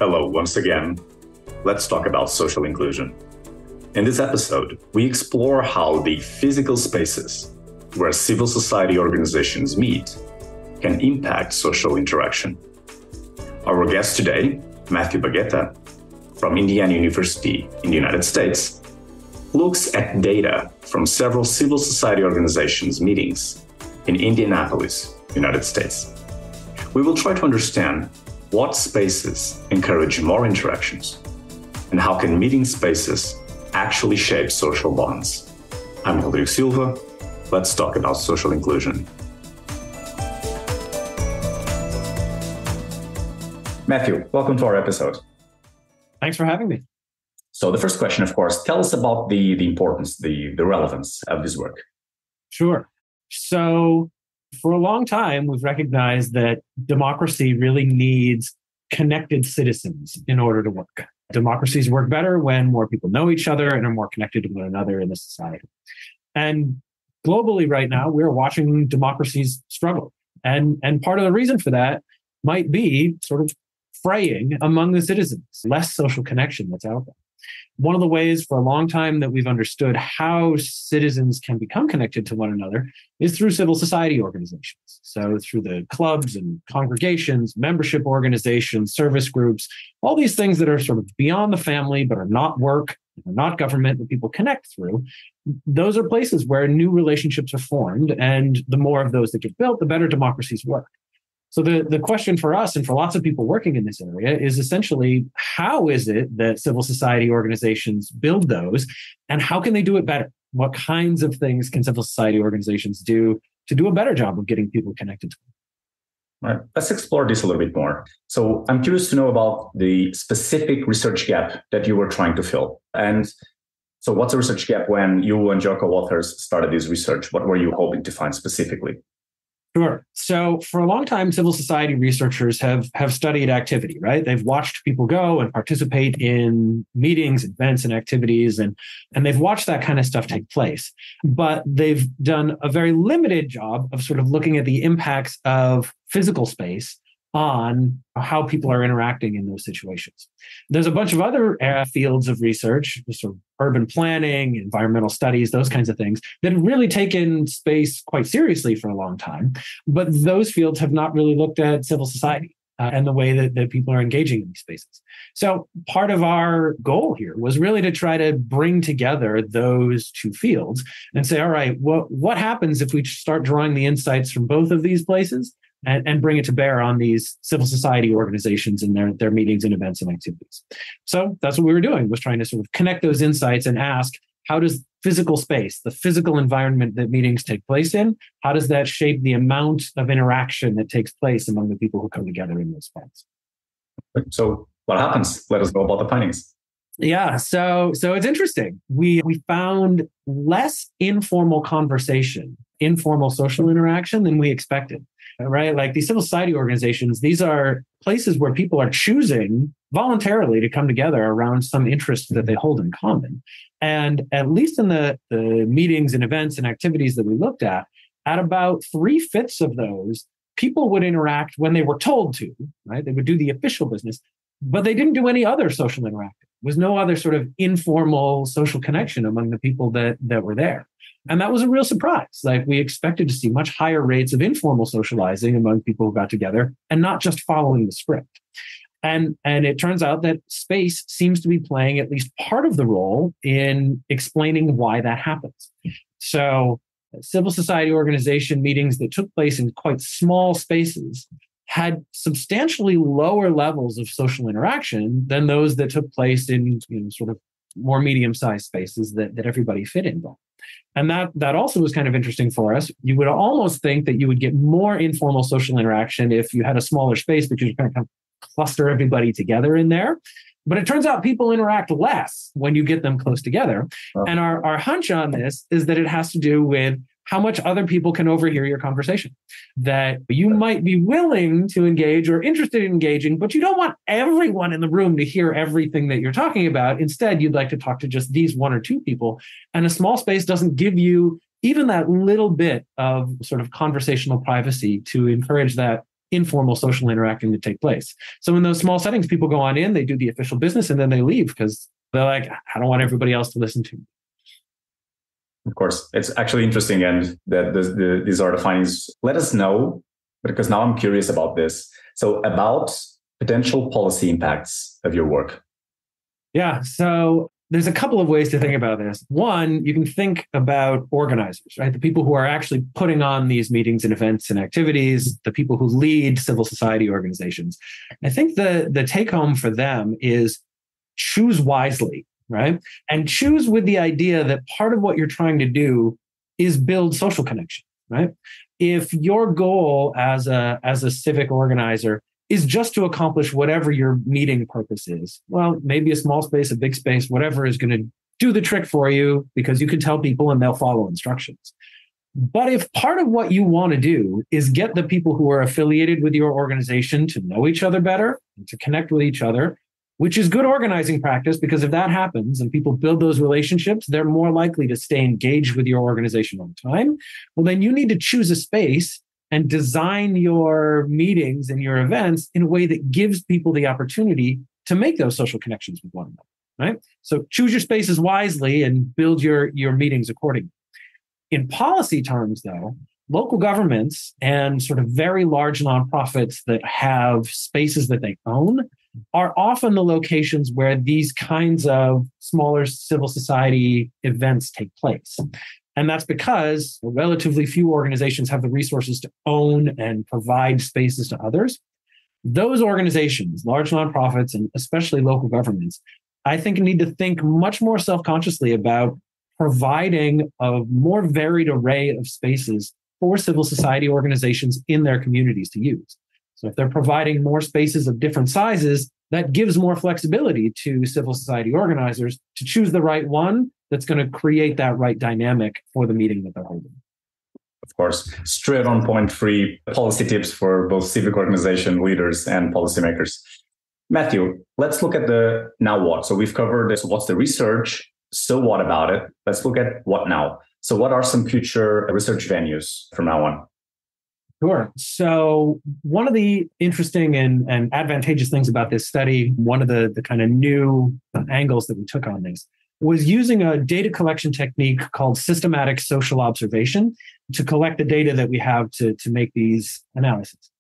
Hello, once again. Let's talk about social inclusion. In this episode, we explore how the physical spaces where civil society organizations meet can impact social interaction. Our guest today, Matthew Baggetta, from Indiana University in the United States, looks at data from several civil society organizations' meetings in Indianapolis, United States. We will try to understand what spaces encourage more interactions and how can meeting spaces actually shape social bonds. I'm Rodrigo Silva. Let's talk about social inclusion. Matthew, welcome to our episode. Thanks for having me. So the first question, of course, tell us about the importance, the relevance of this work. Sure. So for a long time, we've recognized that democracy really needs connected citizens in order to work. Democracies work better when more people know each other and are more connected to one another in the society. And globally right now, we're watching democracies struggle. And part of the reason for that might be sort of fraying among the citizens, less social connection that's out there. One of the ways for a long time that we've understood how citizens can become connected to one another is through civil society organizations. So through the clubs and congregations, membership organizations, service groups, all these things that are sort of beyond the family, but are not work, are not government, that people connect through. Those are places where new relationships are formed. And the more of those that get built, the better democracies work. So the question for us and for lots of people working in this area is essentially, how is it that civil society organizations build those, and how can they do it better? What kinds of things can civil society organizations do to do a better job of getting people connected to them? All right, let's explore this a little bit more. So I'm curious to know about the specific research gap that you were trying to fill. And so what's a research gap when you and your co-authors started this research? What were you hoping to find specifically? Sure. So for a long time, civil society researchers have studied activity, right? They've watched people go and participate in meetings, events, and activities, and they've watched that kind of stuff take place. But they've done a very limited job of sort of looking at the impacts of physical space on how people are interacting in those situations. There's a bunch of other fields of research, sort of urban planning, environmental studies, those kinds of things, that have really taken space quite seriously for a long time. But those fields have not really looked at civil society and the way that people are engaging in these spaces. So part of our goal here was really to try to bring together those two fields and say, all right, what happens if we start drawing the insights from both of these places and bring it to bear on these civil society organizations and their meetings and events and activities. So that's what we were doing, was trying to sort of connect those insights and ask, how does physical space, the physical environment that meetings take place in, how does that shape the amount of interaction that takes place among the people who come together in those spots? So what happens? Let us know about the findings. Yeah, so it's interesting. We found less informal conversation, informal social interaction than we expected. Right? Like these civil society organizations, these are places where people are choosing voluntarily to come together around some interest that they hold in common. And at least in the meetings and events and activities that we looked at about 3/5 of those, people would interact when they were told to, right? They would do the official business, but they didn't do any other social interaction. There was no other sort of informal social connection among the people that were there. And that was a real surprise. Like we expected to see much higher rates of informal socializing among people who got together and not just following the script. And it turns out that space seems to be playing at least part of the role in explaining why that happens. So civil society organization meetings that took place in quite small spaces had substantially lower levels of social interaction than those that took place in sort of more medium-sized spaces that everybody fit in. And that also was kind of interesting for us. You would almost think that you would get more informal social interaction if you had a smaller space because you kind of cluster everybody together in there. But it turns out people interact less when you get them close together. Oh. And our hunch on this is that it has to do with how much other people can overhear your conversation. That you might be willing to engage or interested in engaging, but you don't want everyone in the room to hear everything that you're talking about. Instead, you'd like to talk to just these one or two people. And a small space doesn't give you even that little bit of sort of conversational privacy to encourage that informal social interacting to take place. So in those small settings, people go on in, they do the official business, and then they leave because they're like, I don't want everybody else to listen to me. Of course, it's actually interesting, and that these are the findings. Let us know, because now I'm curious about this. So about potential policy impacts of your work. Yeah, so there's a couple of ways to think about this. One, you can think about organizers, right? The people who are actually putting on these meetings and events and activities, the people who lead civil society organizations. I think the take home for them is choose wisely, right? And choose with the idea that part of what you're trying to do is build social connection, right? If your goal as a civic organizer is just to accomplish whatever your meeting purpose is, well, maybe a small space, a big space, whatever is going to do the trick for you because you can tell people and they'll follow instructions. But if part of what you want to do is get the people who are affiliated with your organization to know each other better and to connect with each other, which is good organizing practice, because if that happens and people build those relationships, they're more likely to stay engaged with your organization over time. Well, then you need to choose a space and design your meetings and your events in a way that gives people the opportunity to make those social connections with one another, right? So choose your spaces wisely and build your meetings accordingly. In policy terms, though, local governments and sort of very large nonprofits that have spaces that they own are often the locations where these kinds of smaller civil society events take place. And that's because relatively few organizations have the resources to own and provide spaces to others. Those organizations, large nonprofits, and especially local governments, I think need to think much more self-consciously about providing a more varied array of spaces for civil society organizations in their communities to use. So if they're providing more spaces of different sizes, that gives more flexibility to civil society organizers to choose the right one that's going to create that right dynamic for the meeting that they're holding. Of course, straight on point, free policy tips for both civic organization leaders and policymakers. Matthew, let's look at the now what. So we've covered this, what's the research? So what about it? Let's look at what now. So what are some future research venues from now on? Sure. So one of the interesting and advantageous things about this study, one of the kind of new angles that we took on this, was using a data collection technique called systematic social observation to collect the data that we have to make these analyses.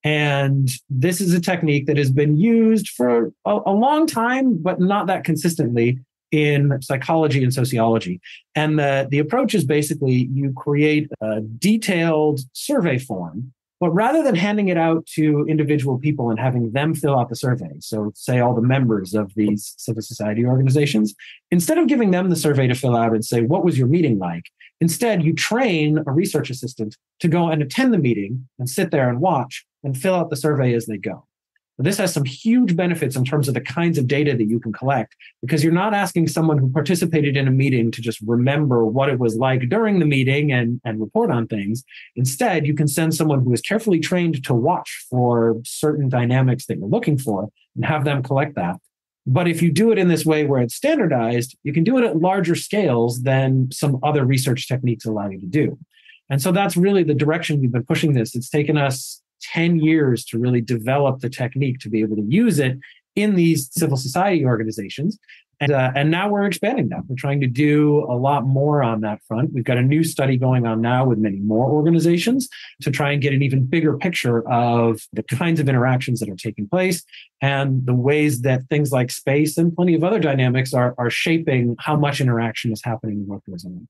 And this is a technique that has been used for a long time, but not that consistently in psychology and sociology. And the approach is basically you create a detailed survey form, but rather than handing it out to individual people and having them fill out the survey, so say all the members of these civil society organizations, instead of giving them the survey to fill out and say, what was your meeting like? Instead, you train a research assistant to go and attend the meeting and sit there and watch and fill out the survey as they go. This has some huge benefits in terms of the kinds of data that you can collect, because you're not asking someone who participated in a meeting to just remember what it was like during the meeting and report on things. Instead, you can send someone who is carefully trained to watch for certain dynamics that you're looking for and have them collect that. But if you do it in this way where it's standardized, you can do it at larger scales than some other research techniques allow you to do. And so that's really the direction we've been pushing this. It's taken us 10 years to really develop the technique to be able to use it in these civil society organizations. And now we're expanding that. We're trying to do a lot more on that front. We've got a new study going on now with many more organizations to try and get an even bigger picture of the kinds of interactions that are taking place and the ways that things like space and plenty of other dynamics are shaping how much interaction is happening and what goes on.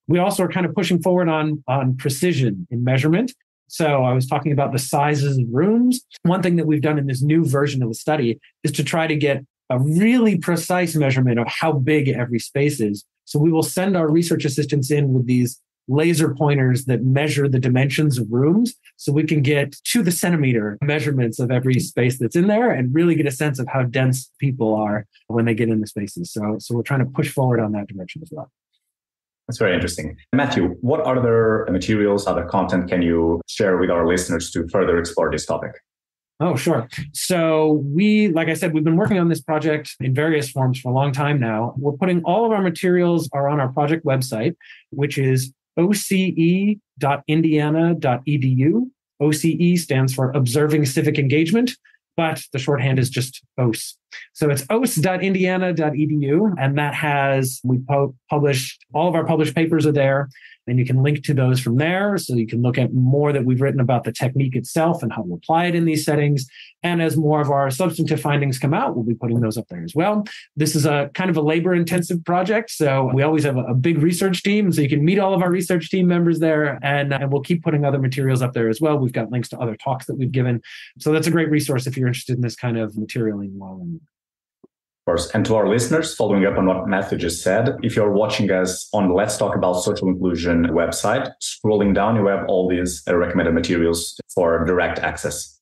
We also are kind of pushing forward on precision in measurement. So I was talking about the sizes of rooms. One thing that we've done in this new version of the study is to try to get a really precise measurement of how big every space is. So we will send our research assistants in with these laser pointers that measure the dimensions of rooms so we can get to the centimeter measurements of every space that's in there and really get a sense of how dense people are when they get in the spaces. So we're trying to push forward on that direction as well. That's very interesting. Matthew, what other materials, other content can you share with our listeners to further explore this topic? Oh, sure. So like I said, we've been working on this project in various forms for a long time now. We're putting all of our materials are on our project website, which is oce.indiana.edu. OCE stands for Observing Civic Engagement, but the shorthand is just OCE. So it's oce.indiana.edu, and that has, we publish, all of our published papers are there, and you can link to those from there. So you can look at more that we've written about the technique itself and how to apply it in these settings. And as more of our substantive findings come out, we'll be putting those up there as well. This is a kind of a labor-intensive project. So we always have a big research team. So you can meet all of our research team members there, and we'll keep putting other materials up there as well. We've got links to other talks that we've given. So that's a great resource if you're interested in this kind of materialing while in. Of course. And to our listeners, following up on what Matthew just said, if you're watching us on the Let's Talk About Social Inclusion website, scrolling down, you have all these recommended materials for direct access.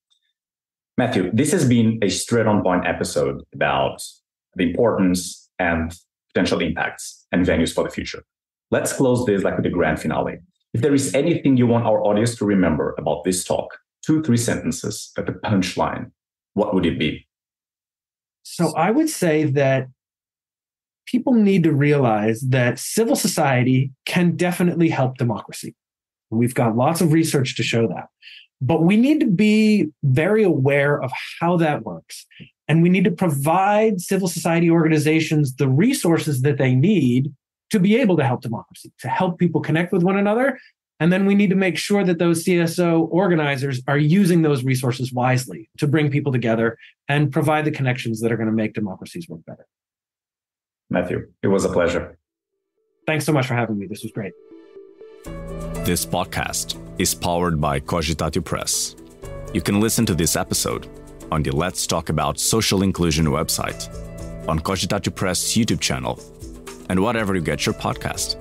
Matthew, this has been a straight-on point episode about the importance and potential impacts and venues for the future. Let's close this like with the grand finale. If there is anything you want our audience to remember about this talk, 2-3 sentences at the punchline, what would it be? So I would say that people need to realize that civil society can definitely help democracy. We've got lots of research to show that. But we need to be very aware of how that works. And we need to provide civil society organizations the resources that they need to be able to help democracy, to help people connect with one another. And then we need to make sure that those CSO organizers are using those resources wisely to bring people together and provide the connections that are going to make democracies work better. Matthew, it was a pleasure. Thanks so much for having me. This was great. This podcast is powered by Cogitatio Press. You can listen to this episode on the Let's Talk About Social Inclusion website, on Cogitatio Press YouTube channel, and whatever you get your podcast.